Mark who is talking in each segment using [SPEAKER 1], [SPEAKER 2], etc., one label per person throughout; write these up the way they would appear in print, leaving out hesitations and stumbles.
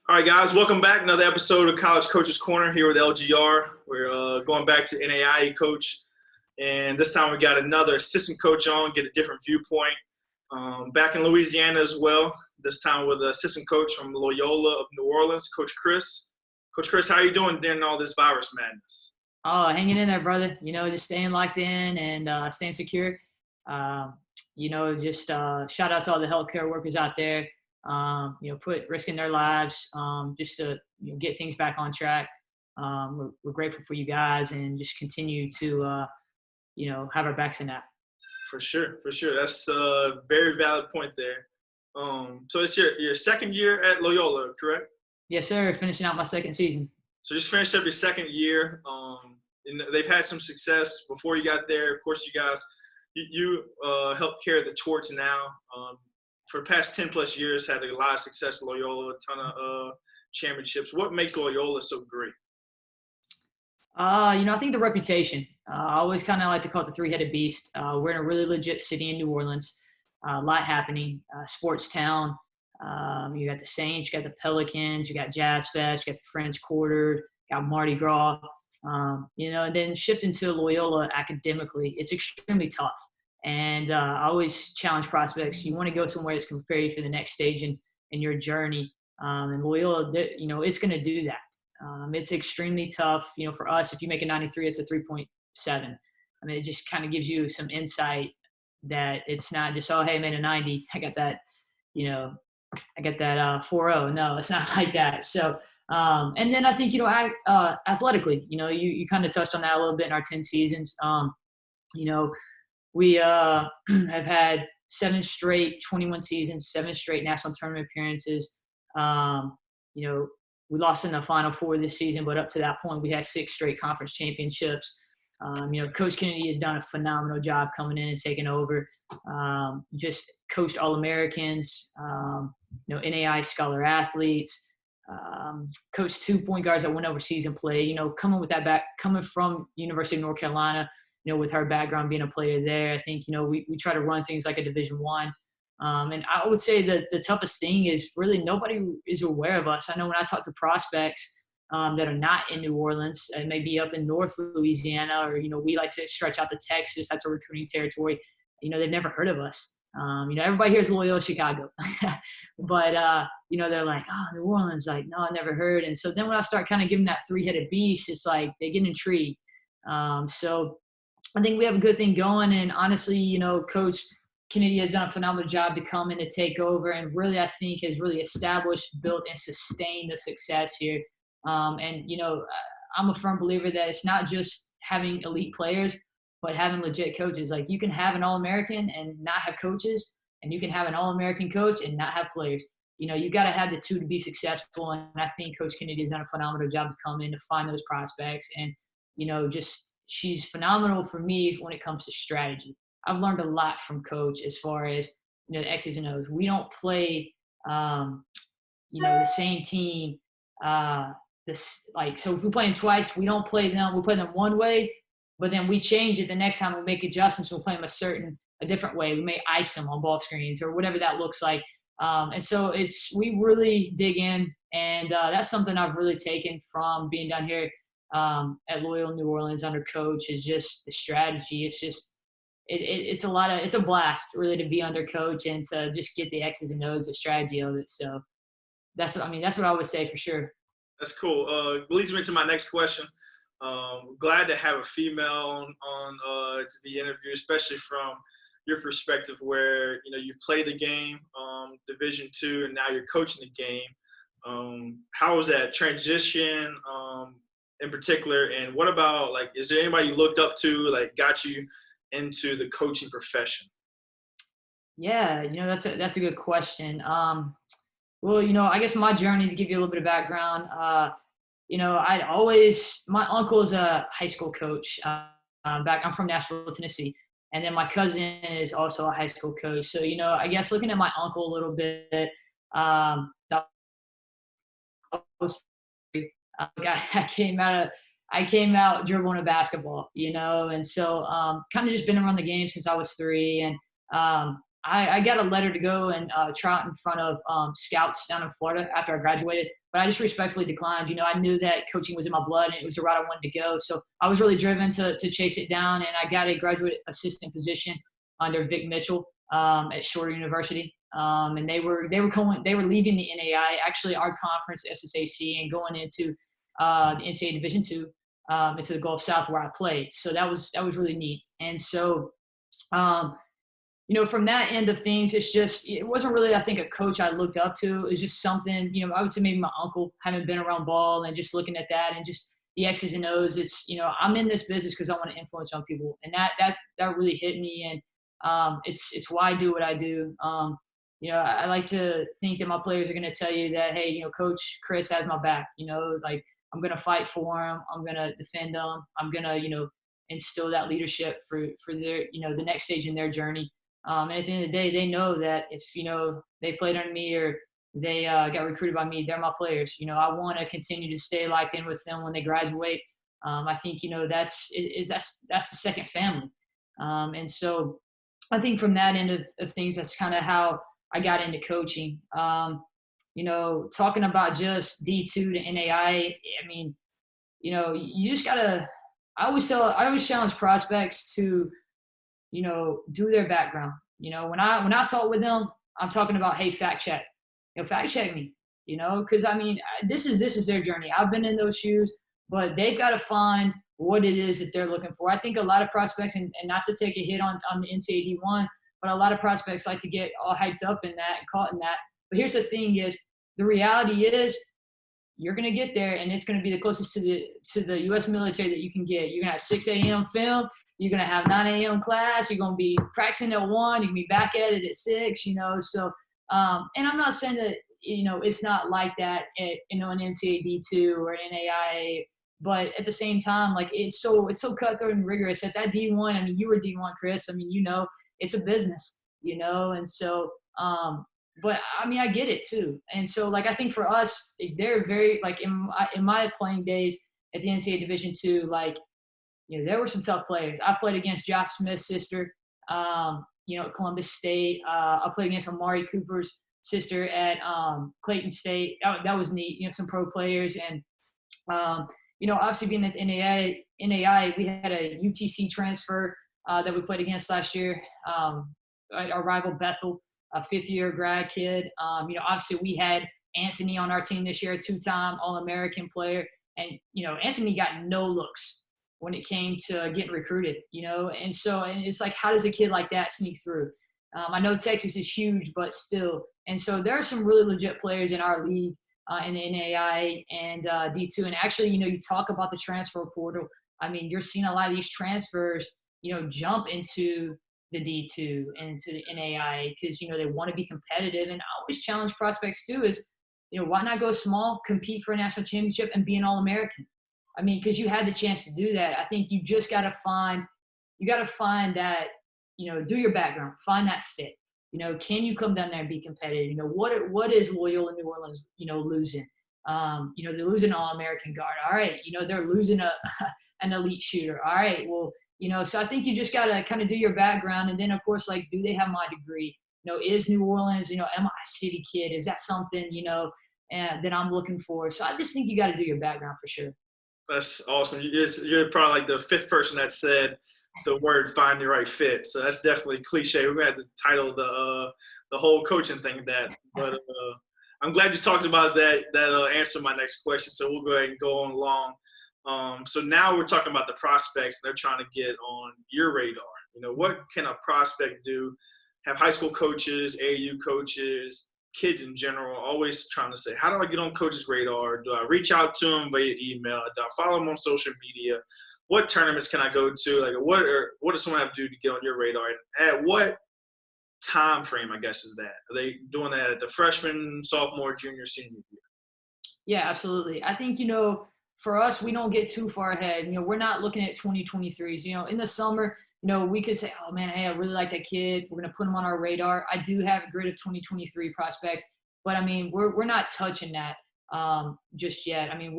[SPEAKER 1] All right, guys, welcome back. Another episode of College Coaches Corner here with LGR. We're going back to NAIA coach, and this time we got another assistant coach on, get a different viewpoint. Back in Louisiana as well, this time with the assistant coach from Loyola of New Orleans, Coach Kris. Coach Kris, how are you doing during all this virus madness?
[SPEAKER 2] Oh, hanging in there, brother. Just staying locked in and staying secure. Just shout out to all the healthcare workers out there. Risking their lives just to get things back on track. We're grateful for you guys and just continue to, have our backs in that.
[SPEAKER 1] For sure. That's a very valid point there. So it's your second year at Loyola, correct?
[SPEAKER 2] Yes, sir. Finishing out my second season.
[SPEAKER 1] So just finished up your second year. And they've had some success before you got there. Of course, you guys, you helped carry the torch now. For the past 10 plus years, had a lot of success at Loyola, a ton of championships. What makes Loyola so great?
[SPEAKER 2] I think the reputation. I always kind of like to call it the three-headed beast. We're in a really legit city in New Orleans. A lot happening. Sports town. You got the Saints, you got the Pelicans, you got Jazz Fest, you got the French Quarter, you got Mardi Gras. And then shifting to Loyola academically, it's extremely tough. And I always challenge prospects. You want to go somewhere that's going to prepare you for the next stage in your journey. And Loyola, it's going to do that. It's extremely tough. For us, if you make a 93, it's a 3.7. I mean, it just kind of gives you some insight that it's not just, oh, hey, I made a 90. I got that, I got that 4.0. No, it's not like that. So, and then I think, athletically, you kind of touched on that a little bit in our 10 seasons. We have had 7 straight 21 seasons, 7 straight national tournament appearances. We lost in the Final Four this season, but up to that point, we had 6 straight conference championships. Coach Kennedy has done a phenomenal job coming in and taking over. Just coached All-Americans, NAI scholar athletes, coached 2 point guards that went overseas and played. Coming from University of North Carolina, with her background being a player there, I think, we try to run things like a Division I. And I would say that the toughest thing is really nobody is aware of us. I know when I talk to prospects that are not in New Orleans, and maybe up in North Louisiana, or, we like to stretch out to Texas, that's a recruiting territory, they've never heard of us. Everybody hears Loyola Chicago, but, they're like, oh, New Orleans, like, no, I never heard. And so then when I start kind of giving that three-headed beast, it's like they get intrigued. So I think we have a good thing going. And honestly, Coach Kennedy has done a phenomenal job to come in to take over and really, I think, has really established, built, and sustained the success here. I'm a firm believer that it's not just having elite players, but having legit coaches. Like, you can have an All-American and not have coaches, and you can have an All-American coach and not have players. You got to have the two to be successful. And I think Coach Kennedy has done a phenomenal job to come in to find those prospects. And, she's phenomenal for me when it comes to strategy. I've learned a lot from Coach as far as, the X's and O's. We don't play, the same team. So if we play them twice, we don't play them. We play them one way, but then we change it the next time. We make adjustments. We'll play them a different way. We may ice them on ball screens or whatever that looks like. And so we really dig in, and that's something I've really taken from being down here at Loyola New Orleans under Coach, is just the strategy. It's just it's a blast really to be under Coach and to just get the X's and O's, the strategy of it. So that's what I would say for sure.
[SPEAKER 1] That's cool. Leads me to my next question. Glad to have a female on to be interviewed, especially from your perspective, where you play the game, Division II, and now you're coaching the game. How was that transition in particular, and what about, like, is there anybody you looked up to, like, got you into the coaching profession?
[SPEAKER 2] Yeah, that's a good question. Well, I guess my journey, to give you a little bit of background, my uncle is a high school coach. I'm from Nashville, Tennessee, and then my cousin is also a high school coach. So, I guess looking at my uncle a little bit, I came out of I came out dribbling a basketball, and so kind of just been around the game since I was 3. And I got a letter to go and try out in front of scouts down in Florida after I graduated, but I just respectfully declined. I knew that coaching was in my blood and it was the route I wanted to go. So I was really driven to chase it down, and I got a graduate assistant position under Vic Mitchell at Shorter University. And they were leaving the NAI, actually our conference, SSAC, and going into the NCAA Division II, into the Gulf South where I played. So that was really neat. And so, from that end of things, it wasn't really, I think, a coach I looked up to. It was just something, I would say maybe my uncle, having been around ball and just looking at that and just the X's and O's. It's, I'm in this business because I want to influence on people. And that really hit me. And it's why I do what I do. I like to think that my players are going to tell you that, hey, Coach Kris has my back, like I'm going to fight for them. I'm going to defend them. I'm going to, instill that leadership for their, the next stage in their journey. And at the end of the day, they know that if, they played under me or they got recruited by me, they're my players. I want to continue to stay locked in with them when they graduate. I think, that's the second family. And so I think from that end of things, that's kind of how I got into coaching. Talking about just D2 to NAI, I mean, you just gotta, I always challenge prospects to, do their background. When I talk with them, I'm talking about, hey, fact check me, because I mean, this is their journey. I've been in those shoes, but they've got to find what it is that they're looking for. I think a lot of prospects, and not to take a hit on the NCAA D1, but a lot of prospects like to get all hyped up in that and caught in that. But here's the thing is, the reality is you're going to get there, and it's going to be the closest to the U.S. military that you can get. You're going to have 6 a.m. film. You're going to have 9 a.m. class. You're going to be practicing at 1. You can be back at it at 6, So, and I'm not saying that, it's not like that at, an NCAA D2 or an NAIA. But at the same time, like it's so cutthroat and rigorous. At that D1, I mean, you were D1, Kris. I mean, it's a business, and so, but I mean, I get it too. And so, like, I think for us, they're very, like, in my playing days at the NCAA Division II, like, there were some tough players. I played against Josh Smith's sister, at Columbus State. I played against Amari Cooper's sister at Clayton State. That was neat. Some pro players. And, obviously being at the NAI, we had a UTC transfer that we played against last year. Our rival Bethel, a 5th-year grad kid. Obviously we had Anthony on our team this year, a 2-time All-American player. And, Anthony got no looks when it came to getting recruited, And so, and it's like, how does a kid like that sneak through? I know Texas is huge, but still. And so there are some really legit players in our league, in the NAI and D2. And actually, you talk about the transfer portal. I mean, you're seeing a lot of these transfers, jump into the D2 and to the NAI because, they want to be competitive. And I always challenge prospects too is, why not go small, compete for a national championship and be an All-American? I mean, because you had the chance to do that. I think you just got to find that, do your background, find that fit. Can you come down there and be competitive? What is Loyola New Orleans, losing? They're losing an All-American guard. All right. They're losing an elite shooter. All right. Well, so I think you just got to kind of do your background. And then, of course, like, do they have my degree? Is New Orleans, am I a city kid? Is that something, that I'm looking for? So I just think you got to do your background for sure.
[SPEAKER 1] That's awesome. You're probably like the 5th person that said the word "find the right fit." So that's definitely cliche. We're gonna have to title the whole coaching thing that. But I'm glad you talked about that. That'll answer my next question. So we'll go ahead and go on along. So now we're talking about the prospects. They're trying to get on your radar. What can a prospect do? Have high school coaches, AAU coaches, kids in general, always trying to say, how do I get on coach's radar? Do I reach out to them via email? Do I follow them on social media? What tournaments can I go to? Like, what does someone have to do to get on your radar? And at what time frame, I guess, is that? Are they doing that at the freshman, sophomore, junior, senior year?
[SPEAKER 2] Yeah, absolutely. I think, for us, we don't get too far ahead. We're not looking at 2023s. In the summer, we could say, oh, man, hey, I really like that kid. We're going to put him on our radar. I do have a grid of 2023 prospects, but, I mean, we're not touching that. just yet. I mean,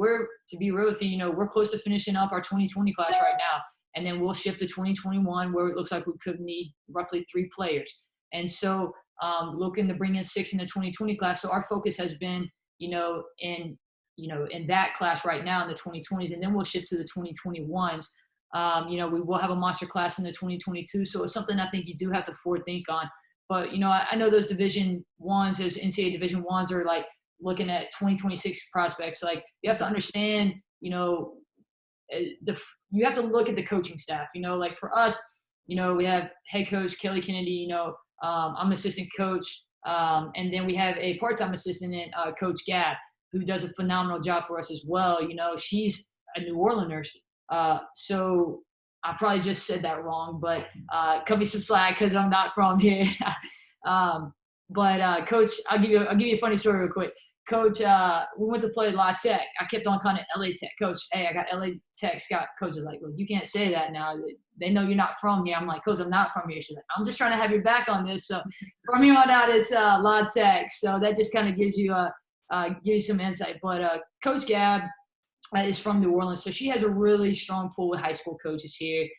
[SPEAKER 2] to be real with you, we're close to finishing up our 2020 class right now. And then we'll shift to 2021 where it looks like we could need roughly 3 players. And so looking to bring in 6 in the 2020 class. So our focus has been, in that class right now in the 2020s, and then we'll shift to the 2021s. We will have a monster class in the 2022. So it's something I think you do have to forward think on. But, I know those Division Ones, those NCAA Division Ones are like looking at 2026 prospects. Like you have to understand, you have to look at the coaching staff. Like for us, we have head coach Kelly Kennedy. I'm assistant coach, and then we have a part-time assistant, Coach Gab, who does a phenomenal job for us as well. She's a New Orleaner, so I probably just said that wrong, but cut me some slack because I'm not from here. But Coach, I'll give you a funny story real quick. Coach, we went to play La Tech. I kept on calling it LA Tech. Coach, hey, I got LA Tech. Coach is like, well, you can't say that now. They know you're not from here. I'm like, Coach, I'm not from here. She's like, I'm just trying to have your back on this. So from here on out, it's La Tech. So that just kind of gives you some insight. But Coach Gab is from New Orleans, so she has a really strong pool of high school coaches here.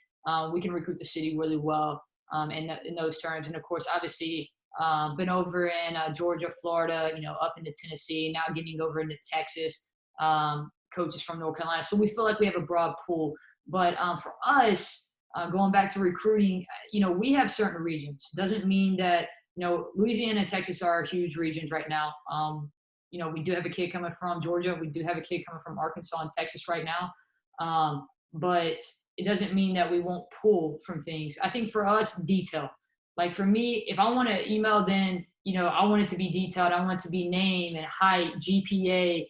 [SPEAKER 2] We can recruit the city really well in those terms. And of course, obviously, been over in Georgia, Florida, up into Tennessee, now getting over into Texas, coaches from North Carolina. So we feel like we have a broad pool. But for us, going back to recruiting, we have certain regions. Doesn't mean that, Louisiana and Texas are huge regions right now. We do have a kid coming from Georgia. We do have a kid coming from Arkansas and Texas right now. But it doesn't mean that we won't pull from things. I think for us, detail. Like for me, if I want to email, then, I want it to be detailed. I want it to be name and height, GPA,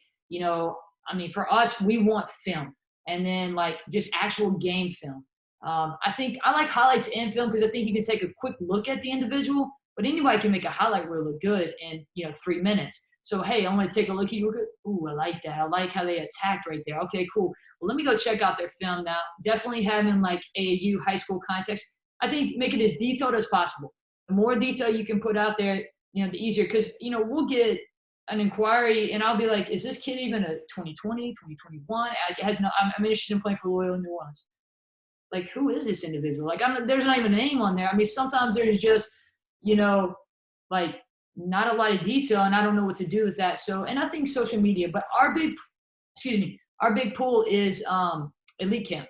[SPEAKER 2] for us, we want film and then like just actual game film. I think I like highlights and film because I think you can take a quick look at the individual, but anybody can make a highlight reel look good in, 3 minutes. So, hey, I'm going to take a look at you. Ooh, I like that. I like how they attacked right there. Okay, cool. Well, let me go check out their film now. Definitely having like AAU high school context. I think make it as detailed as possible. The more detail you can put out there, the easier. Because, we'll get an inquiry and I'll be like, is this kid even a 2020, 2021? I'm interested in playing for Loyola New Orleans. Like, who is this individual? Like, there's not even a name on there. I mean, sometimes there's just, like not a lot of detail and I don't know what to do with that. So, and I think social media, but our big pool is elite camp.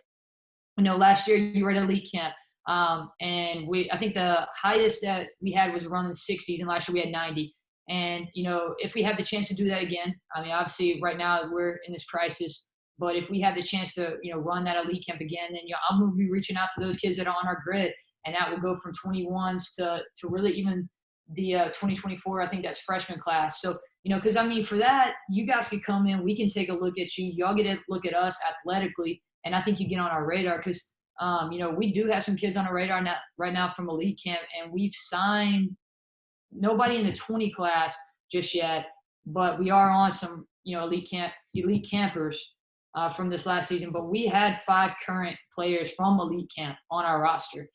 [SPEAKER 2] Last year you were at elite camp. And I think the highest that we had was around the 60s, and last year we had 90. And, if we have the chance to do that again, I mean, obviously right now we're in this crisis, but if we have the chance to, run that elite camp again, then, I'm going to be reaching out to those kids that are on our grid, and that will go from 21s to really even the 2024, I think that's freshman class. So, because for that, you guys could come in, we can take a look at you, y'all get a look at us athletically, and I think you get on our radar because we do have some kids on our radar right now from elite camp, and we've signed nobody in the 20 class just yet, but we are on some, elite campers from this last season. But we had 5 current players from elite camp on our roster.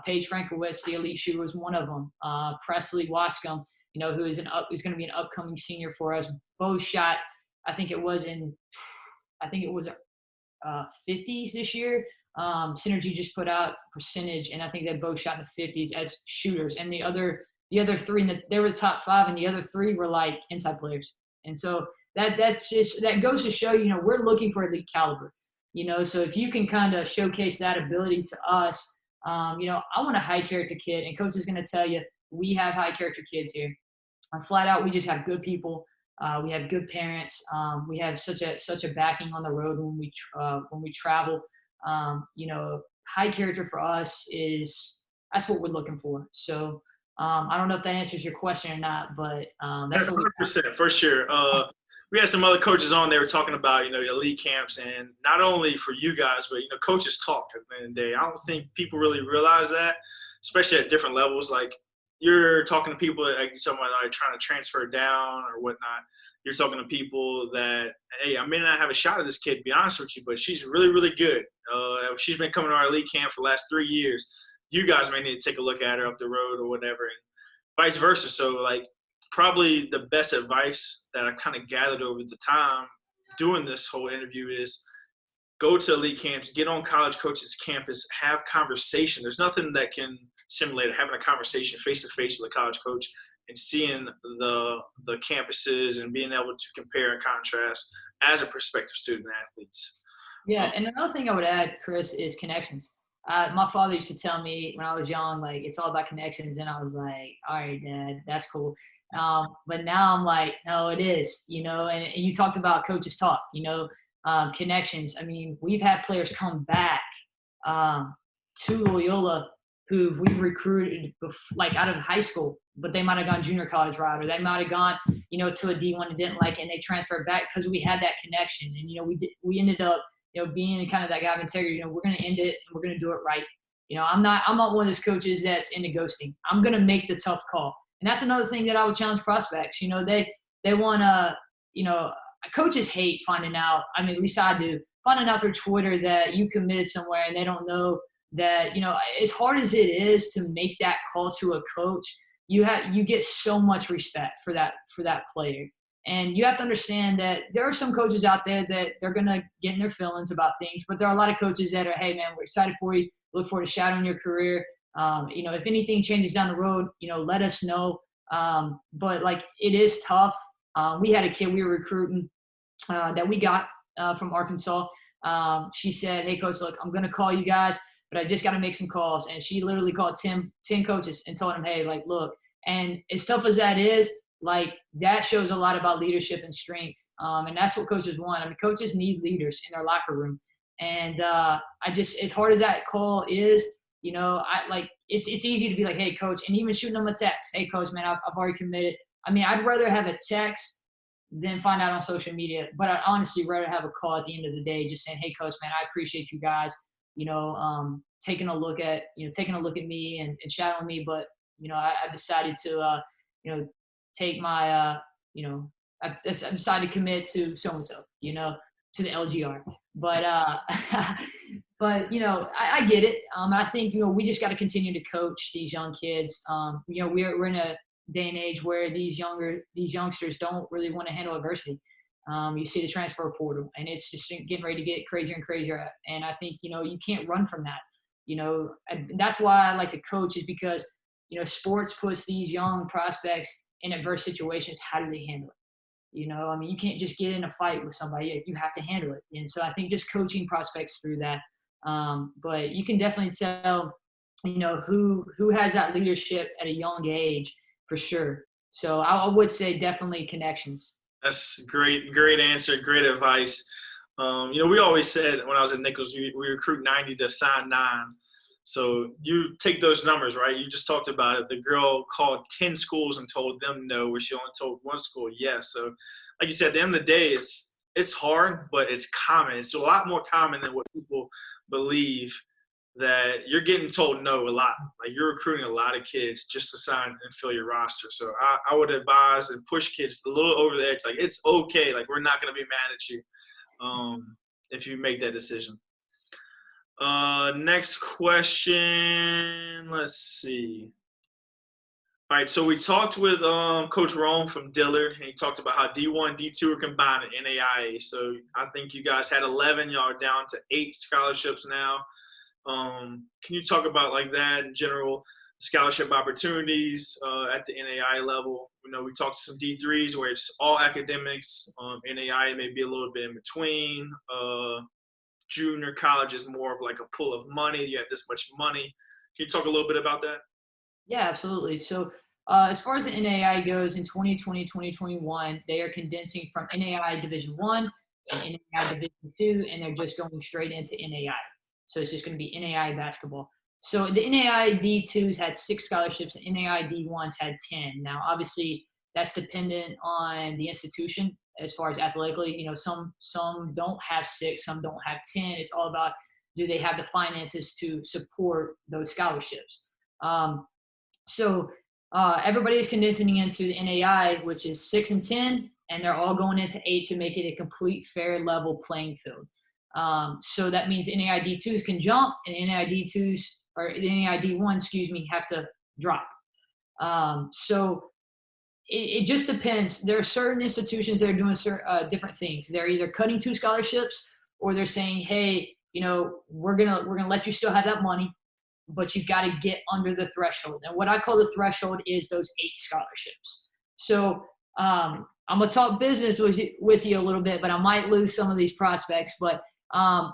[SPEAKER 2] Paige Frankowitz, the elite shooter, was one of them. Presley Wascom, who is going to be an upcoming senior for us. Both shot, I think it was 50s this year. Synergy just put out percentage, and I think they both shot in the 50s as shooters. And the other 3, they were the top 5, and the other 3 were like inside players. And so that goes to show, we're looking for elite caliber. So if you can kind of showcase that ability to us, I want a high character kid, and coach is going to tell you we have high character kids here. Flat out, we just have good people. We have good parents. We have such a backing on the road when we travel. High character for us that's what we're looking for. So I don't know if that answers your question or not, but that's
[SPEAKER 1] 100% for sure. We had some other coaches on there talking about, elite camps, and not only for you guys, but, coaches talk at the end of the day. I don't think people really realize that, especially at different levels. Like, you're talking to people that, like, you're talking about, like, trying to transfer down or whatnot. You're talking to people that, hey, I may not have a shot at this kid, to be honest with you, but she's really, really good. She's been coming to our elite camp for the last 3 years. You guys may need to take a look at her up the road or whatever, and vice versa. So, like, probably the best advice that I kind of gathered over the time doing this whole interview is go to elite camps, get on college coaches' campus, have conversation. There's nothing that can simulate having a conversation face-to-face with a college coach and seeing the campuses and being able to compare and contrast as a prospective student athletes.
[SPEAKER 2] Yeah, and another thing I would add, Kris, is connections. My father used to tell me when I was young, like, it's all about connections. And I was like, all right, Dad, that's cool. But now I'm like, no, it is, and you talked about coaches talk, connections. I mean, we've had players come back to Loyola who we've recruited like out of high school, but they might have gone junior college route, or they might have gone, to a D1 and didn't like it, and they transferred back because we had that connection. And, we ended up, being kind of that guy of integrity. We're going to end it and we're going to do it right. I'm not one of those coaches that's into ghosting. I'm going to make the tough call. And that's another thing that I would challenge prospects. They want to, coaches hate finding out. I mean, at least I do, finding out through Twitter that you committed somewhere and they don't know that, as hard as it is to make that call to a coach, you get so much respect for that player. And you have to understand that there are some coaches out there that they're going to get in their feelings about things, but there are a lot of coaches that are, hey, man, we're excited for you. Look forward to shadowing your career. If anything changes down the road, let us know. But, like, it is tough. We had a kid we were recruiting that we got from Arkansas. She said, hey, coach, look, I'm going to call you guys, but I just got to make some calls. And she literally called 10 coaches and told them, hey, like, look. And as tough as that is, like, that shows a lot about leadership and strength. And that's what coaches want. I mean, coaches need leaders in their locker room. And as hard as that call is, it's easy to be like, hey, coach, and even shooting them a text. Hey, coach, man, I've already committed. I mean, I'd rather have a text than find out on social media, but I'd honestly rather have a call at the end of the day, just saying, hey, coach, man, I appreciate you guys, taking a look at me and shadowing me. But, I decided to, take my, I decided to commit to so-and-so, to the LGR. But, I get it. I think, we just got to continue to coach these young kids. We're in a day and age where these youngsters don't really want to handle adversity. You see the transfer portal, and it's just getting ready to get crazier and crazier. And I think, you can't run from that. And that's why I like to coach, is because, sports puts these young prospects in adverse situations. How do they handle it? I mean, you can't just get in a fight with somebody. You have to handle it. And so I think just coaching prospects through that. But you can definitely tell, who has that leadership at a young age, for sure. So I would say definitely connections.
[SPEAKER 1] That's great answer, great advice. We always said when I was at Nichols, we recruit 90 to sign 9. So you take those numbers, right? You just talked about it. The girl called 10 schools and told them no, where she only told one school yes. So like you said, at the end of the day, it's hard, but it's common. It's a lot more common than what people believe, that you're getting told no a lot. Like, you're recruiting a lot of kids just to sign and fill your roster. So I would advise and push kids a little over the edge. Like, it's okay. Like, we're not going to be mad at you if you make that decision. Next question. Let's see. All right, so we talked with Coach Rome from Dillard, and he talked about how D1, D2 are combined in NAIA. So I think you guys had 11. Y'all are down to 8 scholarships now. Can you talk about, like, that in general, scholarship opportunities at the NAIA level? We talked to some D3s where it's all academics. NAIA may be a little bit in between. Junior college is more of like a pool of money. You have this much money. Can you talk a little bit about that?
[SPEAKER 2] Yeah, absolutely. So as far as the NAIA goes, in 2020, 2021, they are condensing from NAIA Division I and NAIA Division II, and they're just going straight into NAIA. So it's just going to be NAIA basketball. So the NAIA D2s had 6 scholarships, and NAIA D1s had 10. Now, obviously, that's dependent on the institution as far as athletically. Some don't have 6, some don't have 10. It's all about, do they have the finances to support those scholarships? So everybody is condensing into the NAIA, which is 6 and 10, and they're all going into 8 to make it a complete fair level playing field. So that means NAIA D2s can jump, and NAIA D2s, or NAIA D1, have to drop. So it just depends. There are certain institutions that are doing different things. They're either cutting 2 scholarships, or they're saying, hey, we're gonna let you still have that money, but you've got to get under the threshold. And what I call the threshold is those 8 scholarships. So I'm gonna talk business with you a little bit, but I might lose some of these prospects. But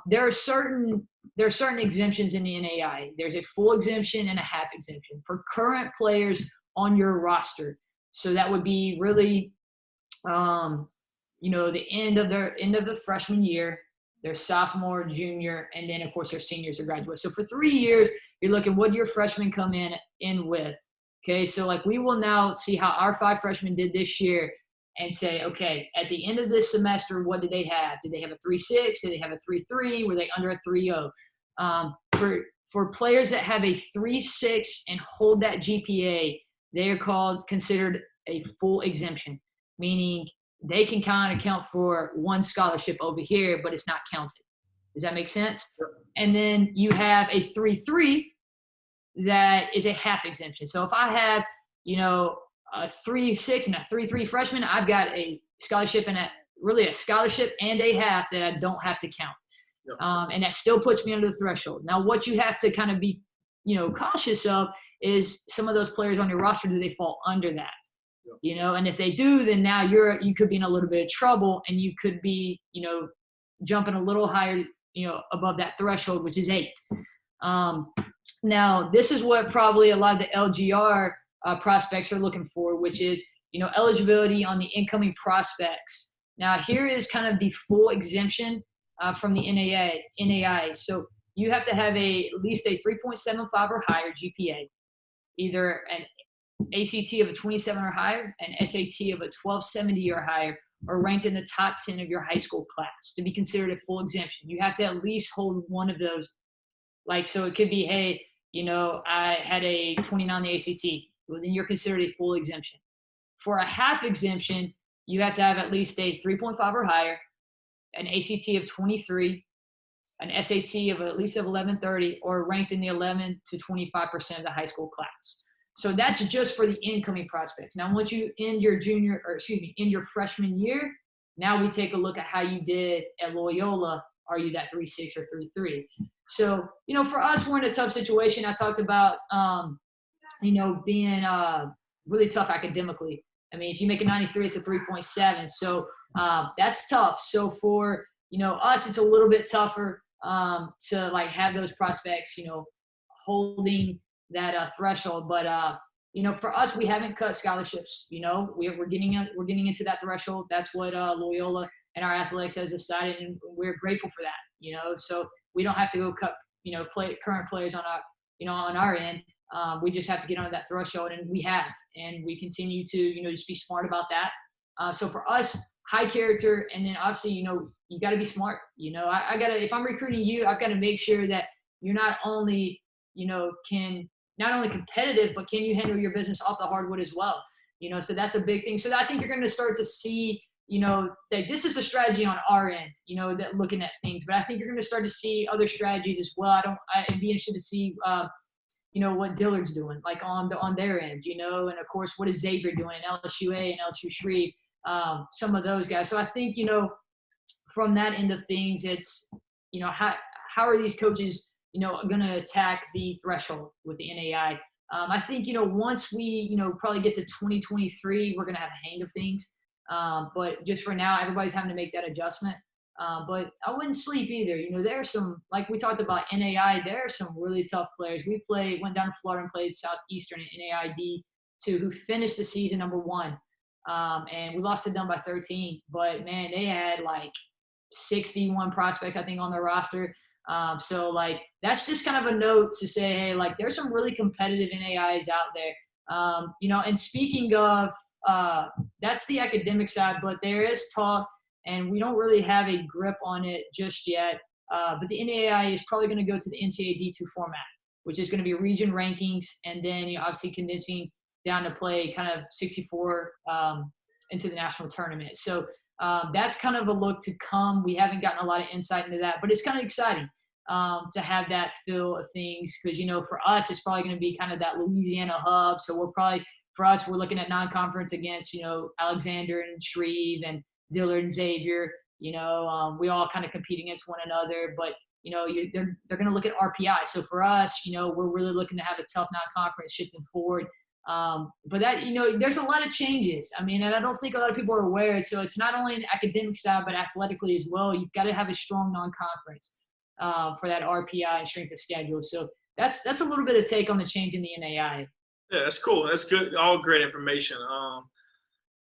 [SPEAKER 2] there are certain exemptions in the NAI. There's a full exemption and a half exemption for current players on your roster. So that would be really, the end of the freshman year, their sophomore, junior, and then of course their seniors or graduates. So for 3 years, you're looking what your freshmen come in with. Okay, so like we will now see how our 5 freshmen did this year and say, okay, at the end of this semester, what did they have? Did they have a 3.6? Did they have a 3.3? Were they under a 3.0? For players that have a 3.6 and hold that GPA, they are considered a full exemption, meaning they can kind of count for 1 scholarship over here, but it's not counted. Does that make sense?
[SPEAKER 1] Sure.
[SPEAKER 2] And then you have a 3.3 that is a half exemption. So if I have, a 3.6 and a 3.3 freshman, I've got a scholarship and a scholarship and a half that I don't have to count.
[SPEAKER 1] Yep.
[SPEAKER 2] And that still puts me under the threshold. Now, what you have to kind of be, cautious of is some of those players on your roster, do they fall under that? Yep. And if they do, then now you could be in a little bit of trouble, and you could be, jumping a little higher, above that threshold, which is 8. Now, this is what probably a lot of the LGR prospects are looking for, which is, eligibility on the incoming prospects. Now, here is kind of the full exemption from the NAI. So you have to have at least a 3.75 or higher GPA, either an ACT of a 27 or higher, an SAT of a 1270 or higher, or ranked in the top 10 of your high school class to be considered a full exemption. You have to at least hold one of those. So it could be, hey, I had a 29 on the ACT. Well, then you're considered a full exemption. For a half exemption, you have to have at least a 3.5 or higher, an ACT of 23, an SAT of at least of 1130, or ranked in the 11 to 25% of the high school class. So that's just for the incoming prospects. Now, once you end your your freshman year, now we take a look at how you did at Loyola. Are you that 3.6 or 3.3? So, for us, we're in a tough situation. I talked about, being really tough academically. I mean, if you make a 93, it's a 3.7. So that's tough. So for, us, it's a little bit tougher to have those prospects, holding that threshold. But, for us, we haven't cut scholarships. We're getting into that threshold. That's what Loyola and our athletics has decided, and we're grateful for that. So we don't have to go cut, current players on our end. We just have to get under that threshold, and we have, and we continue to, just be smart about that. So for us, high character, and then obviously, you got to be smart. I gotta, if I'm recruiting you, I've got to make sure that you're not only, not only competitive, but can you handle your business off the hardwood as well? So that's a big thing. So I think you're going to start to see, that this is a strategy on our end, that looking at things, but I think you're going to start to see other strategies as well. I'd be interested to see, what Dillard's doing, on their end, and of course, what is Xavier doing in LSUA and LSU Shreve, some of those guys. So I think, from that end of things, it's, how are these coaches, going to attack the threshold with the NAI? I think, once we, probably get to 2023, we're going to have a hang of things. But just for now, everybody's having to make that adjustment. But I wouldn't sleep either. There are some, like we talked about NAI, there are some really tough players. Went down to Florida and played Southeastern in NAI D2, who finished the season number 1. And we lost to them by 13. But, man, they had 61 prospects, I think, on their roster. So that's just kind of a note to say, hey, there's some really competitive NAIs out there. And speaking of, that's the academic side, but there is talk, and we don't really have a grip on it just yet. But the NAI is probably going to go to the NCAA D2 format, which is going to be region rankings, and then obviously condensing down to play kind of 64 into the national tournament. So that's kind of a look to come. We haven't gotten a lot of insight into that, but it's kind of exciting to have that feel of things, because, for us, it's probably going to be kind of that Louisiana hub. So we're probably, for us, we're looking at non-conference against, Alexander and Shreve and Dillard and Xavier. We all kind of compete against one another, but they're going to look at RPI. So for us, we're really looking to have a tough non-conference shifting forward. But that, there's a lot of changes. I mean, and I don't think a lot of people are aware. So it's not only an academic side, but athletically as well. You've got to have a strong non-conference for that RPI and strength of schedule. So that's a little bit of take on the change in the NAI.
[SPEAKER 1] Yeah, that's cool. That's good. All great information.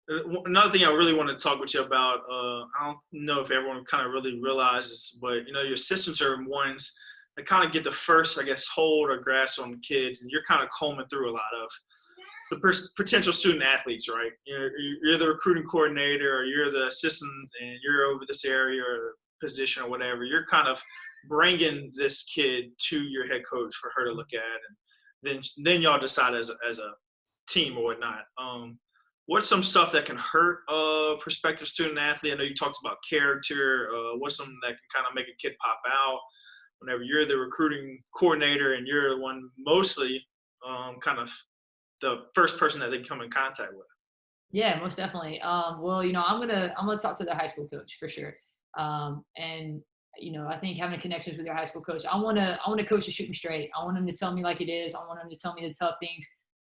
[SPEAKER 1] Another thing I really want to talk with you about, I don't know if everyone kind of really realizes, but, your systems are ones that kind of get the first, I guess, hold or grasp on the kids, and you're kind of combing through a lot of the potential student athletes, right? You're the recruiting coordinator, or you're the assistant, and you're over this area or position or whatever. You're kind of bringing this kid to your head coach for her to look at, and then y'all decide as a team or whatnot. What's some stuff that can hurt a prospective student athlete? I know you talked about character. What's something that can kind of make a kid pop out whenever you're the recruiting coordinator and you're the one mostly kind of the first person that they come in contact with?
[SPEAKER 2] Yeah, most definitely. Well, I'm gonna talk to the high school coach for sure. And I think having connections with your high school coach, I want to coach to shoot me straight. I want him to tell me like it is. I want him to tell me the tough things.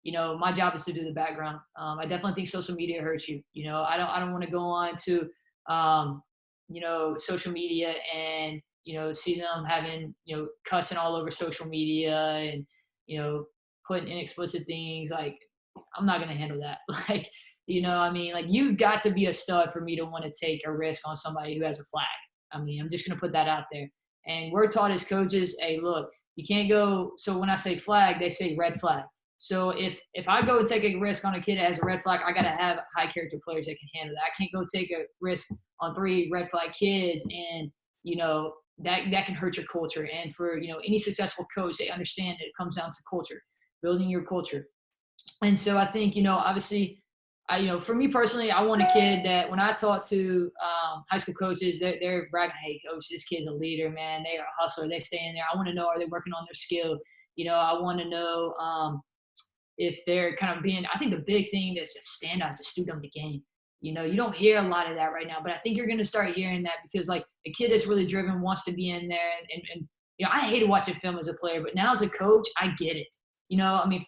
[SPEAKER 2] My job is to do the background. I definitely think social media hurts you. I don't want to go on to, social media and, see them having, cussing all over social media and, putting in explicit things. Like, I'm not going to handle that. Like, like you've got to be a stud for me to want to take a risk on somebody who has a flag. I mean, I'm just going to put that out there. And we're taught as coaches, hey, look, you can't go. So when I say flag, they say red flag. So if I go and take a risk on a kid that has a red flag, I got to have high character players that can handle that. I can't go take a risk on 3 red flag kids, and that can hurt your culture. And for any successful coach, they understand that it comes down to culture, building your culture. And so I think obviously, for me personally, I want a kid that when I talk to high school coaches, they're bragging, hey, coach, this kid's a leader, man. They are a hustler. They stay in there. I want to know, are they working on their skill? I want to know if they're kind of being – I think the big thing that's a standout is a student of the game. You don't hear a lot of that right now, but I think you're going to start hearing that because, like, a kid that's really driven wants to be in there. And I hated watching film as a player, but now as a coach, I get it.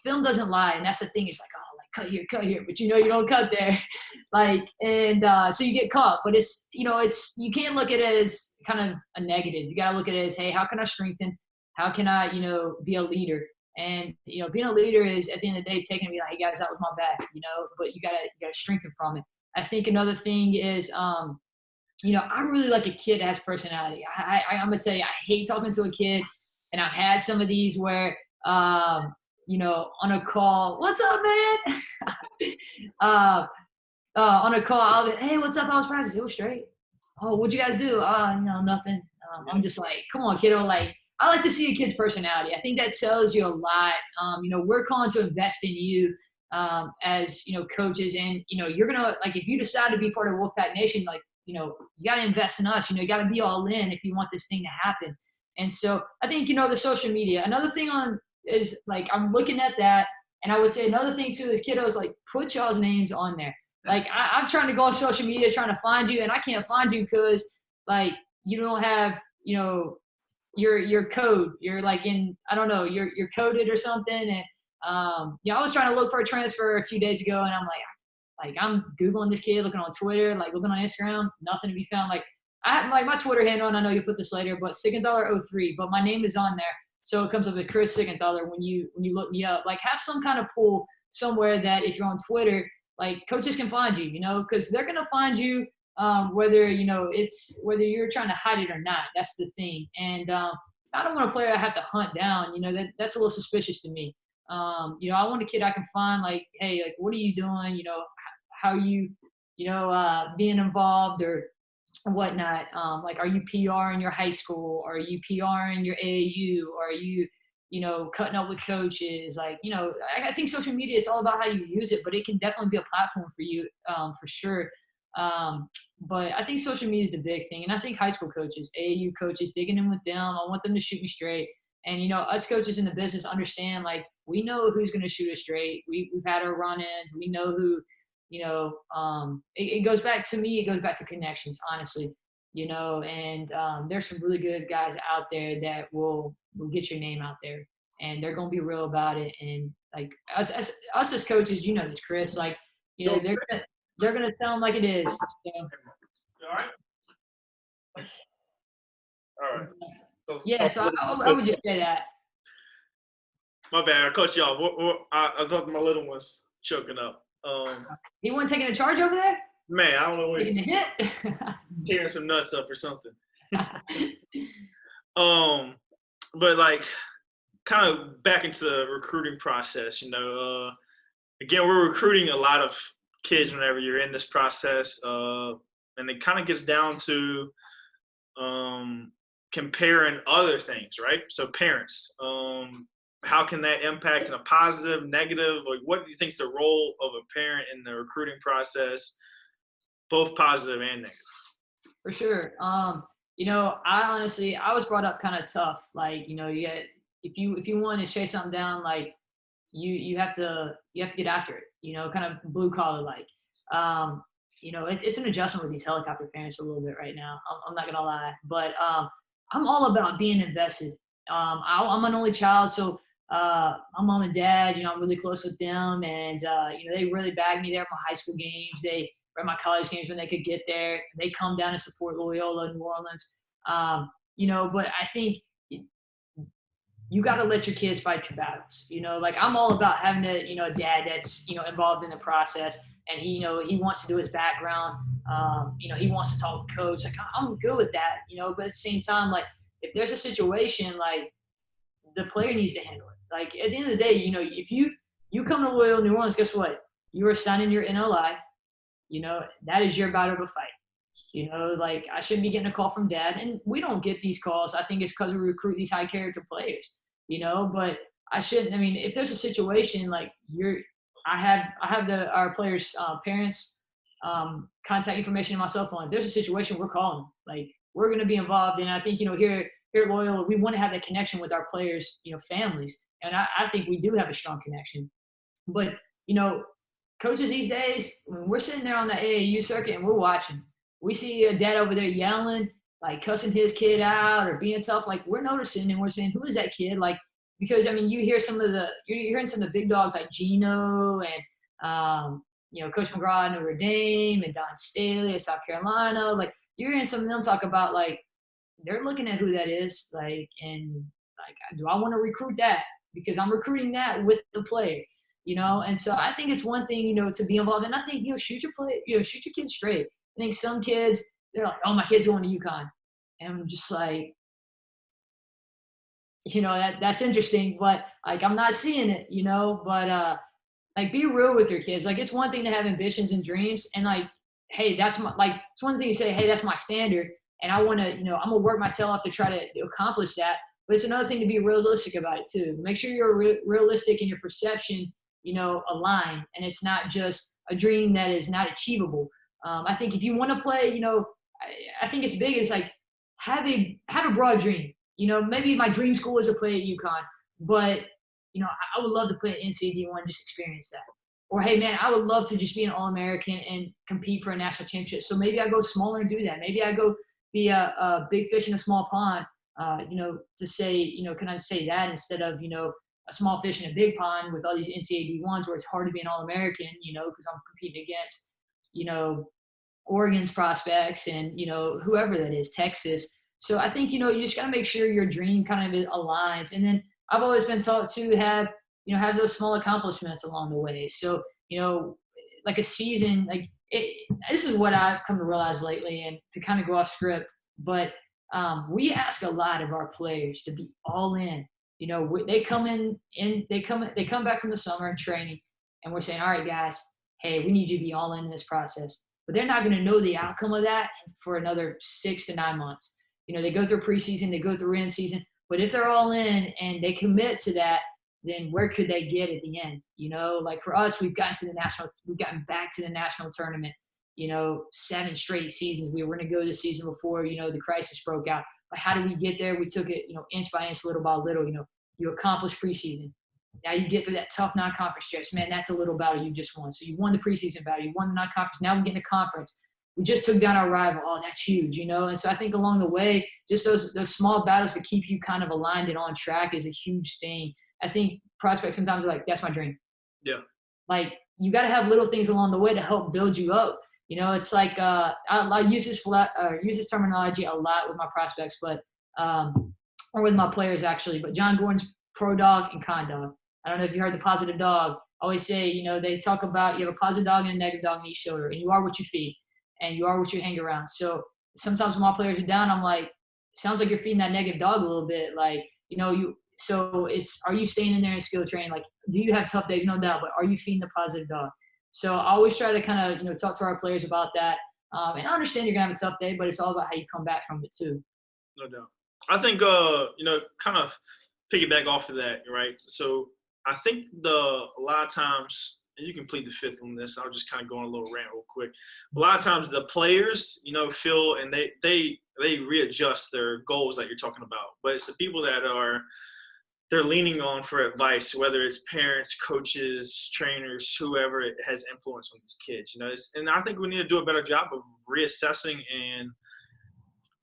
[SPEAKER 2] Film doesn't lie, and that's the thing. It's like, oh, cut here, but you don't cut there. So you get caught, but it's you can't look at it as kind of a negative. You got to look at it as, hey, how can I strengthen? How can I, be a leader? And, being a leader is at the end of the day, taking me like, hey guys, that was my bad, but you gotta strengthen from it. I think another thing is, I really like a kid that has personality. I'm gonna tell you, I hate talking to a kid, and I've had some of these where, on a call, what's up, man? On a call, I'll be, hey, what's up? I was practicing. It was straight. Oh, what'd you guys do? Nothing. I'm just like, come on, kiddo. Like, I like to see a kid's personality. I think that tells you a lot. We're calling to invest in you as, coaches. And, you're going to, like, if you decide to be part of Wolfpack Nation, like, you got to invest in us. You got to be all in if you want this thing to happen. And so I think, the social media. Another thing is, like, I'm looking at that. And I would say another thing, too, is kiddos, like, put y'all's names on there. Like, I'm trying to go on social media trying to find you, and I can't find you because, like, you don't have, your code. You're like in, I don't know, you're coded or something. And I was trying to look for a transfer a few days ago, and I'm like I'm Googling this kid, looking on Twitter, like looking on Instagram, nothing to be found. Like I have like my Twitter handle, and I know you'll put this later, but Seigenthaler 03, but my name is on there. So it comes up with Kris Seigenthaler when you look me up. Like have some kind of pool somewhere that if you're on Twitter, like coaches can find you, because they're gonna find you whether it's whether you're trying to hide it or not. That's the thing. And I don't want a player I have to hunt down. That's a little suspicious to me. I want a kid I can find. Like, hey, like what are you doing? How are you being involved or whatnot. Like, are you PR in your high school? Are you PR in your AAU? Are you cutting up with coaches? Like, I think social media, it's all about how you use it, but it can definitely be a platform for you, for sure. But I think social media is the big thing. And I think high school coaches, AAU coaches, digging in with them. I want them to shoot me straight And, us coaches in the business understand, like, we know who's going to shoot us straight. We've had our run-ins. We know who, it goes back to me. It goes back to connections, honestly, and there's some really good guys out there that will get your name out there, and they're going to be real about it. And like us as coaches, this, Kris, like, they're going to tell them like it is. So,
[SPEAKER 1] all right. All right.
[SPEAKER 2] Yeah, so I would just say that.
[SPEAKER 1] My bad, I cut you off. I thought my little one's choking up.
[SPEAKER 2] He wasn't taking a charge over there?
[SPEAKER 1] Man, I don't know what
[SPEAKER 2] taking a hit.
[SPEAKER 1] Tearing some nuts up or something. But like, kind of back into the recruiting process. Again, we're recruiting a lot of kids whenever you're in this process, and it kind of gets down to comparing other things, right? So parents, how can that impact in a positive, negative? Like, what do you think is the role of a parent in the recruiting process, both positive and negative?
[SPEAKER 2] For sure. I honestly, I was brought up kind of tough. Like, if you want to chase something down, like you have to get after it. Kind of blue collar like. It's an adjustment with these helicopter parents a little bit right now. I'm not gonna lie, but I'm all about being invested. I'm an only child, so my mom and dad, I'm really close with them, and they really bagged me there at my high school games. They were at my college games when they could get there. They come down to support Loyola, New Orleans. But I think you got to let your kids fight your battles. Like, I'm all about having a dad that's involved in the process, and he wants to do his background. He wants to talk to coach. Like, I'm good with that. But at the same time, like, if there's a situation, like, the player needs to handle it. Like, at the end of the day, if you come to Loyola, New Orleans, guess what? You are signing your NLI. That is your battle to fight. Like, I shouldn't be getting a call from dad, and we don't get these calls. I think it's because we recruit these high character players, but I shouldn't. I mean, if there's a situation like I have our players' parents' contact information in my cell phone. If there's a situation, we're calling them. Like, we're going to be involved. And I think, here at Loyola, we want to have that connection with our players', families. And I think we do have a strong connection. But, coaches these days, when we're sitting there on the AAU circuit and we're watching, we see a dad over there yelling, like cussing his kid out or being tough. Like, we're noticing and we're saying, who is that kid? Like, because, I mean, you're hearing some of the big dogs like Gino and, Coach McGraw at Notre Dame and Don Staley at South Carolina. Like, you're hearing some of them talk about, like, they're looking at who that is, like, and, like, do I want to recruit that? Because I'm recruiting that with the player, And so I think it's one thing, to be involved. And I think, shoot your kids straight. I think some kids, they're like, oh, my kid's going to UConn. And I'm just like, that's interesting, but, like, I'm not seeing it, but, like, be real with your kids. Like, it's one thing to have ambitions and dreams, and, like, hey, it's one thing to say, hey, that's my standard, and I want to, I'm going to work my tail off to try to accomplish that. But it's another thing to be realistic about it too. Make sure you're realistic in your perception, align, and it's not just a dream that is not achievable. I think if you want to play, I think it's big. It's like, have a broad dream. Maybe my dream school is to play at UConn, but, I would love to play at NCAA D1, just experience that. Or, hey, man, I would love to just be an All-American and compete for a national championship. So maybe I go smaller and do that. Maybe I go be a big fish in a small pond, to say, can I say that instead of, a small fish in a big pond with all these NCAA D1s where it's hard to be an All-American, because I'm competing against, Oregon's prospects and, whoever that is, Texas. So I think, you just got to make sure your dream kind of aligns. And then I've always been taught to have those small accomplishments along the way. So, like a season, like this is what I've come to realize lately, and to kind of go off script, but we ask a lot of our players to be all in. They come back from the summer and training, and we're saying, all right, guys, hey, we need you to be all in this process. But they're not going to know the outcome of that for another 6 to 9 months. They go through preseason, they go through in season. But if they're all in and they commit to that, then where could they get at the end? Like for us, we've gotten back to the national tournament, 7 straight seasons. We were going to go the season before, the crisis broke out. But how do we get there? We took it, inch by inch, little by little. You accomplished preseason. Now you get through that tough non-conference stretch. Man, that's a little battle you just won. So you won the preseason battle. You won the non-conference. Now we get in the conference. We just took down our rival. Oh, that's huge, And so I think along the way, just those small battles to keep you kind of aligned and on track is a huge thing. I think prospects sometimes are like, that's my dream.
[SPEAKER 1] Yeah.
[SPEAKER 2] Like, you got to have little things along the way to help build you up. It's like I use this terminology a lot with my prospects, but or with my players actually. But John Gordon's pro dog and con dog. I don't know if you heard the positive dog. I always say, they talk about you have a positive dog and a negative dog in each shoulder, and you are what you feed, and you are what you hang around. So sometimes when my players are down, I'm like, sounds like you're feeding that negative dog a little bit. Like, so are you staying in there and skill training? Like, do you have tough days? No doubt, but are you feeding the positive dog? So I always try to kind of, talk to our players about that. And I understand you're going to have a tough day, but it's all about how you come back from it too.
[SPEAKER 1] No doubt. I think, kind of piggyback off of that, right? So I think a lot of times, and you can plead the fifth on this, I'll just kind of go on a little rant real quick. A lot of times the players, feel and they readjust their goals that you're talking about. But it's the people that they're leaning on for advice, whether it's parents, coaches, trainers, whoever has influence on these kids. And I think we need to do a better job of reassessing and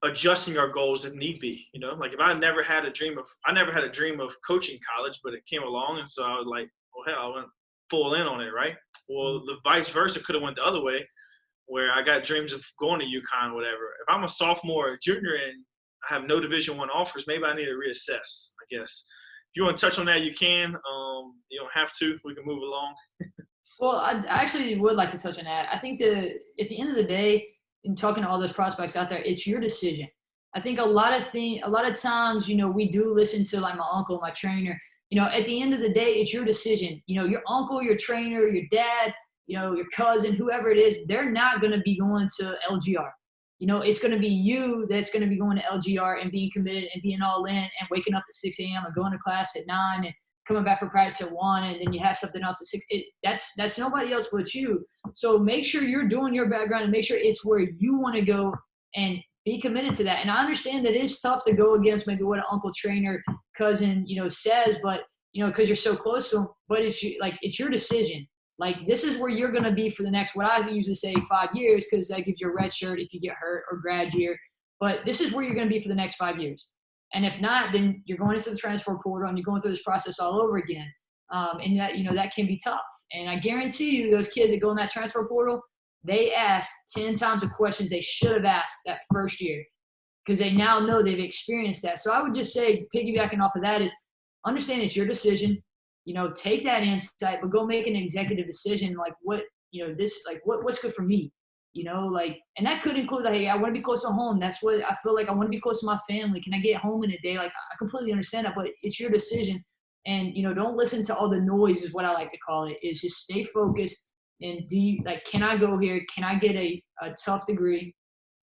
[SPEAKER 1] adjusting our goals if need be. Like if I never had a dream of coaching college, but it came along, and so I was like, well, hell, I went full in on it, right? Well, the vice versa could have went the other way, where I got dreams of going to UConn or whatever. If I'm a sophomore or junior and I have no Division I offers, maybe I need to reassess, I guess. If you want to touch on that, you can. You don't have to. We can move along.
[SPEAKER 2] Well, I actually would like to touch on that. I think that at the end of the day, in talking to all those prospects out there, it's your decision. I think a lot of times, we do listen to like my uncle, my trainer. At the end of the day, it's your decision. Your uncle, your trainer, your dad, your cousin, whoever it is, they're not going to be going to LGR. It's going to be you that's going to be going to LGR and being committed and being all in and waking up at 6 a.m. and going to class at 9 and coming back for practice at 1, and then you have something else at 6. That's nobody else but you. So make sure you're doing your background and make sure it's where you want to go and be committed to that. And I understand that it's tough to go against maybe what an uncle, trainer, cousin, says, but, because you're so close to them, but it's your decision. Like, this is where you're going to be for the next, what I usually say, 5 years, because that gives you a red shirt if you get hurt or grad year. But this is where you're going to be for the next 5 years. And if not, then you're going into the transfer portal and you're going through this process all over again. And that, that can be tough. And I guarantee you, those kids that go in that transfer portal, they ask 10 times the questions they should have asked that first year, because they now know they've experienced that. So I would just say, piggybacking off of that, is understand it's your decision. Take that insight, but go make an executive decision. Like what's good for me, and that could include, hey, I want to be close to home. That's what I feel like. I want to be close to my family. Can I get home in a day? Like, I completely understand that, but it's your decision. And, don't listen to all the noise is what I like to call it, is just stay focused. And can I go here? Can I get a tough degree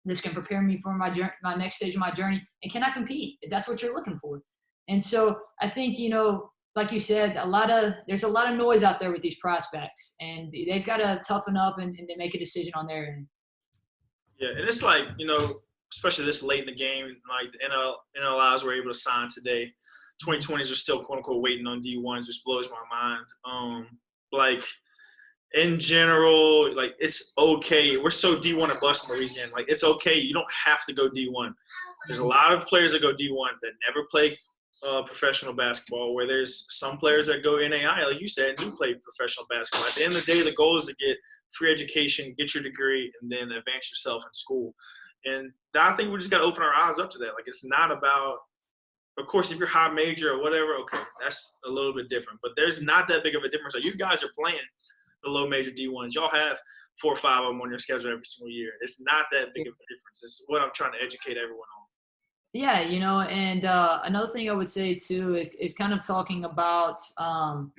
[SPEAKER 2] that's going to prepare me for my next stage of my journey? And can I compete if that's what you're looking for? And so I think, like you said, there's a lot of noise out there with these prospects, and they've got to toughen up and make a decision on their end.
[SPEAKER 1] Yeah, and it's like, especially this late in the game, like the NLIs were able to sign today. 2020s are still, quote unquote, waiting on D1s, which blows my mind. Like, in general, like, it's okay. We're so D1 and bust in Louisiana. Like, it's okay. You don't have to go D1. There's a lot of players that go D1 that never play professional basketball, where there's some players that go NAI, like you said, do play professional basketball. At the end of the day, the goal is to get free education, get your degree, and then advance yourself in school. And I think we just got to open our eyes up to that. Like, it's not about, of course, if you're high major or whatever, okay, that's a little bit different. But there's not that big of a difference. Like, you guys are playing the low major D1s. Y'all have 4 or 5 of them on your schedule every single year. It's not that big of a difference. It's what I'm trying to educate everyone on.
[SPEAKER 2] Yeah, and another thing I would say too is kind of talking about, the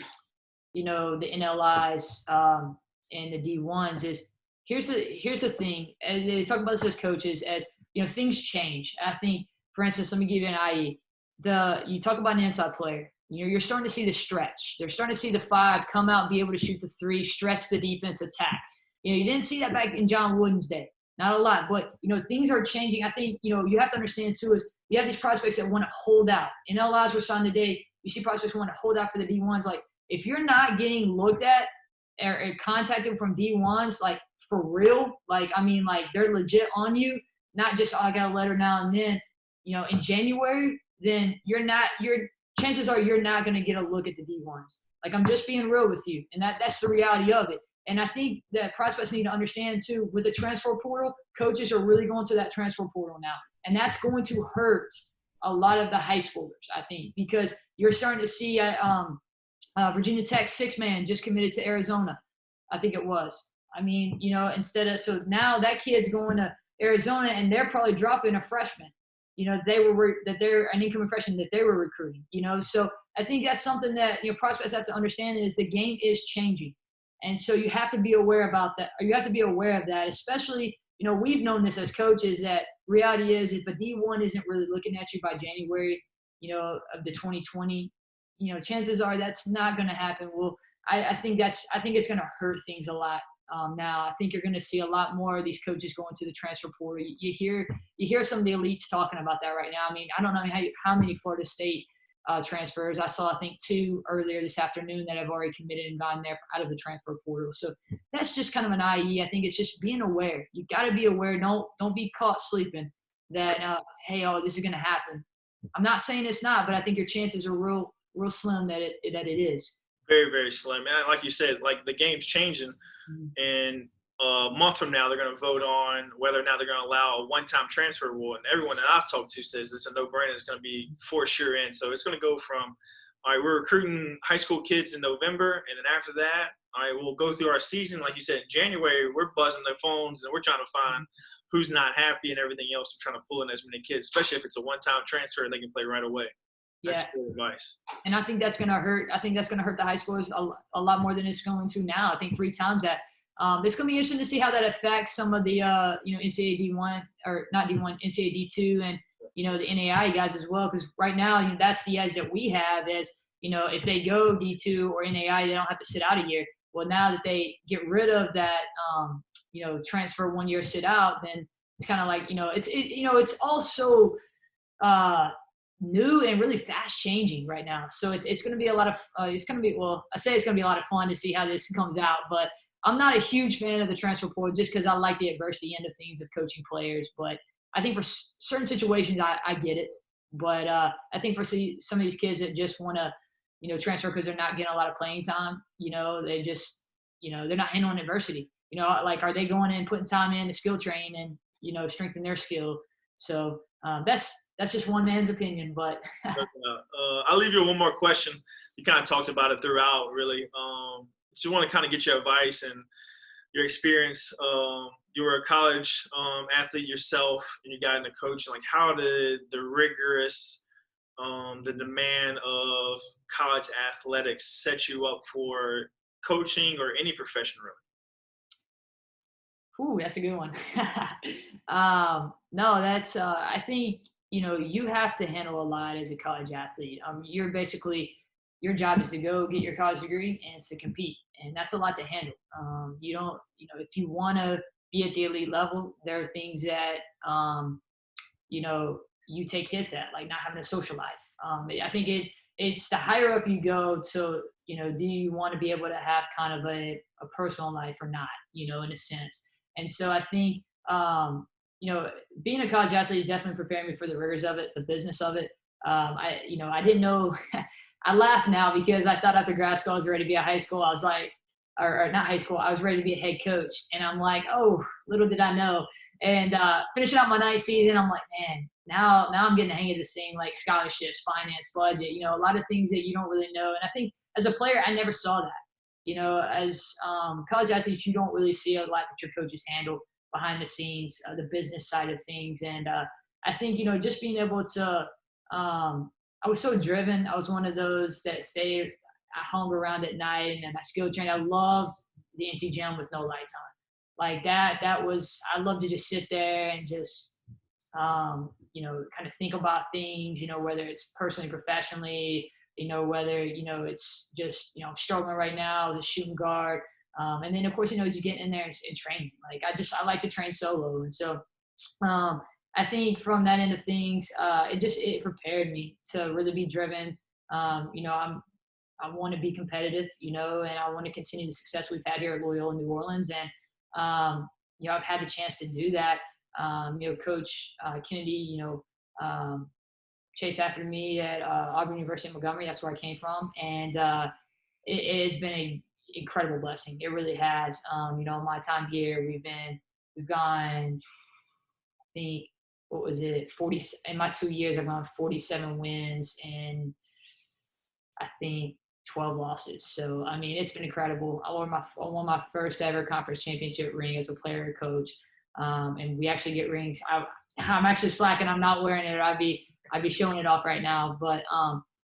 [SPEAKER 2] NLIs and the D1s is here's the thing. And they talk about this as coaches, as things change. I think, for instance, let me give you an IE. You talk about an inside player. You're starting to see the stretch. They're starting to see the 5 come out, be able to shoot the 3, stretch the defense, attack. You didn't see that back in John Wooden's day. Not a lot, but, things are changing. I think, you have to understand too is you have these prospects that want to hold out. NLIs were signed today. You see prospects want to hold out for the D1s. Like, if you're not getting looked at or contacted from D1s, like, for real, like, I mean, like, they're legit on you, not just, oh, I got a letter now and then, in January, then chances are you're not going to get a look at the D1s. Like, I'm just being real with you. And that's the reality of it. And I think that prospects need to understand, too, with the transfer portal, coaches are really going to that transfer portal now. And that's going to hurt a lot of the high schoolers, I think, because you're starting to see Virginia Tech 6-man just committed to Arizona, I think it was. I mean, so now that kid's going to Arizona and they're probably dropping a freshman. They're an incoming freshman that they were recruiting, So I think that's something that, prospects have to understand is the game is changing. And so you have to be aware about that. Or you have to be aware of that, especially, we've known this as coaches that reality is if a D1 isn't really looking at you by January, of the 2020, chances are that's not going to happen. Well, I think it's going to hurt things a lot. Now, I think you're going to see a lot more of these coaches going to the transfer portal. You hear some of the elites talking about that right now. I mean, I don't know how many Florida State transfers. I saw, I think, 2 earlier this afternoon that have already committed and gone there out of the transfer portal. So that's just kind of an IE. I think it's just being aware. You got to be aware. Don't be caught sleeping that, hey, this is going to happen. I'm not saying it's not, but I think your chances are real slim that it is.
[SPEAKER 1] Very, very slim. And like you said, like the game's changing, and a month from now they're going to vote on whether or not they're going to allow a one-time transfer rule. And everyone that I've talked to says it's a no-brainer. It's going to be for sure in. So it's going to go from, all right, we're recruiting high school kids in November, and then after that, all right, we'll go through our season. Like you said, in January, we're buzzing their phones and we're trying to find who's not happy and everything else. We're trying to pull in as many kids, especially if it's a one-time transfer and they can play right away. That's good advice.
[SPEAKER 2] And I think that's going to hurt. I think that's going to hurt the high schoolers a lot more than it's going to now. I think 3 times that. It's going to be interesting to see how that affects some of the, NCAA D1 or not D1, NCAA D2 and, the NAIA guys as well. Because right now, that's the edge that we have is, if they go D2 or NAIA, they don't have to sit out a year. Well, now that they get rid of that, transfer 1 year sit out, then it's kind of like, it's also new and really fast changing right now. So it's going to be a lot of, I say it's going to be a lot of fun to see how this comes out, but I'm not a huge fan of the transfer portal just because I like the adversity end of things of coaching players. But I think for certain situations, I get it. But I think for some of these kids that just want to, transfer because they're not getting a lot of playing time, they just, they're not handling adversity. Like, are they going in, putting time in to skill train and, strengthen their skill? So that's just one man's opinion. But
[SPEAKER 1] I'll leave you with one more question. You kind of talked about it throughout, really. Just want to kind of get your advice and your experience. You were a college athlete yourself, and you got into coaching. Like, how did the rigorous, the demand of college athletics set you up for coaching or any profession, really?
[SPEAKER 2] Ooh, that's a good one. No, that's I think you have to handle a lot as a college athlete. You're basically, your job is to go get your college degree and to compete. And that's a lot to handle. You don't, if you want to be at the elite level, there are things that, you take hits at, like not having a social life. I think it's the higher up you go to, do you want to be able to have kind of a personal life or not, in a sense. And so I think, being a college athlete definitely prepared me for the rigors of it, the business of it. I didn't know – I laugh now because I thought after grad school I was ready to be a high school. I was like, or not high school, I was ready to be a head coach. And I'm like, oh, little did I know. And finishing out my 9th season, I'm like, man, now I'm getting the hang of this thing, like scholarships, finance, budget, a lot of things that you don't really know. And I think as a player, I never saw that. As college athletes, you don't really see a lot that your coaches handle behind the scenes, the business side of things. And I think, just being able to I was so driven. I was one of those that I hung around at night and I skill trained. I loved the empty gym with no lights on. Like that was, I love to just sit there and just, kind of think about things, whether it's personally, professionally, whether, it's just, I'm struggling right now, the shooting guard. And then of course, just getting in there and training. Like I like to train solo. And so, I think from that end of things, it prepared me to really be driven. You know, I want to be competitive, you know, and I want to continue the success we've had here at Loyola, New Orleans. And, you know, I've had the chance to do that. You know, Coach Kennedy, you know, chased after me at Auburn University in Montgomery. That's where I came from. And it's been an incredible blessing. It really has. You know, in my time here, we've gone, I think, what was it, 40, in my 2 years, I've gone 47 wins and I think 12 losses. So, I mean, it's been incredible. I won my first ever conference championship ring as a player and coach. And we actually get rings. I'm actually slacking. I'm not wearing it. I'd be showing it off right now. But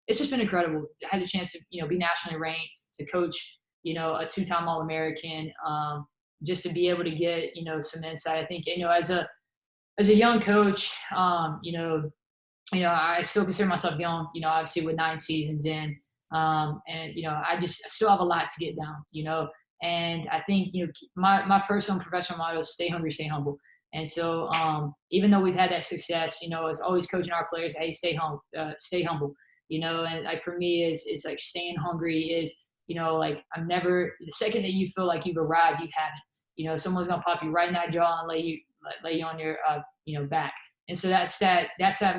[SPEAKER 2] it's just been incredible. I had the chance to, you know, be nationally ranked, to coach, you know, a 2-time All-American, just to be able to get, you know, some insight. I think, you know, as a young coach, you know, I still consider myself young, you know, obviously with 9 seasons in. And, you know, I still have a lot to get down, you know. And I think, you know, my personal and professional motto is stay hungry, stay humble. And so even though we've had that success, you know, it's always coaching our players, hey, stay humble, you know. And like for me, is like staying hungry is, you know, like the second that you feel like you've arrived, you haven't. You know, someone's going to pop you right in that jaw and lay you on your, you know, back. And so that's that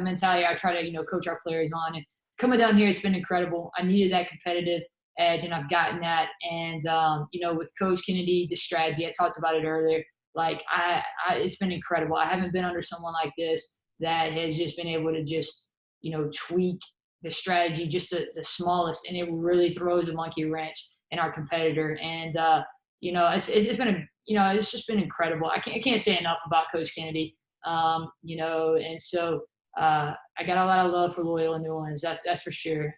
[SPEAKER 2] mentality I try to, you know, coach our players on. And coming down here, it's been incredible. I needed that competitive edge, and I've gotten that. And, you know, with Coach Kennedy, the strategy, I talked about it earlier. Like, it's been incredible. I haven't been under someone like this that has just been able to just, you know, tweak the strategy just the smallest, and it really throws a monkey wrench in our competitor. And, you know, it's been it's just been incredible. I can't say enough about Coach Kennedy. You know, and so I got a lot of love for Loyola New Orleans. That's for sure.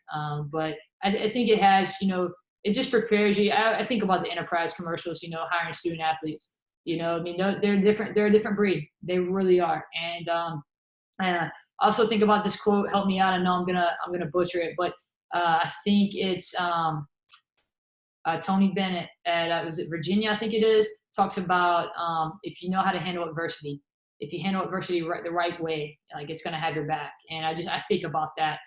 [SPEAKER 2] But I think it has, you know, it just prepares you. I think about the enterprise commercials, you know, hiring student athletes. You know, I mean, they're different. They're a different breed. They really are. And I also think about this quote. Help me out. I know I'm gonna butcher it, but I think it's Tony Bennett at was it Virginia? I think it is. Talks about if you know how to handle adversity. If you handle adversity the right way, like it's going to have your back. And I think about that.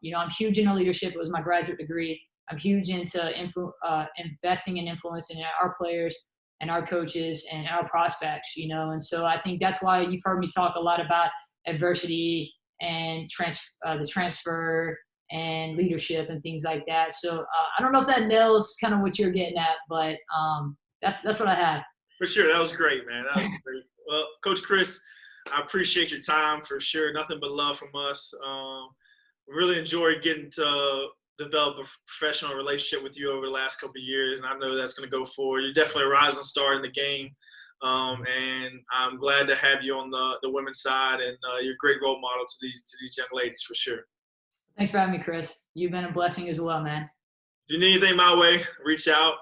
[SPEAKER 2] You know, I'm huge into leadership. It was my graduate degree. I'm huge into investing and influencing our players and our coaches and our prospects, you know. And so I think that's why you've heard me talk a lot about adversity and the transfer and leadership and things like that. So I don't know if that nails kind of what you're getting at, but that's what I had.
[SPEAKER 1] For sure. That was great, man. That was great. Well, Coach Kris, I appreciate your time for sure. Nothing but love from us. Really enjoyed getting to develop a professional relationship with you over the last couple of years, and I know that's going to go forward. You're definitely a rising star in the game, and I'm glad to have you on the women's side, and you're a great role model to these young ladies for sure.
[SPEAKER 2] Thanks for having me, Kris. You've been a blessing as well, man.
[SPEAKER 1] If you need anything my way, reach out.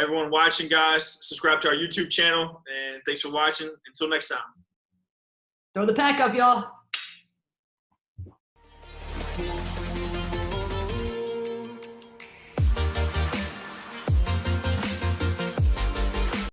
[SPEAKER 1] Everyone watching, guys, subscribe to our YouTube channel, and thanks for watching. Until next time.
[SPEAKER 2] Throw the pack up, y'all.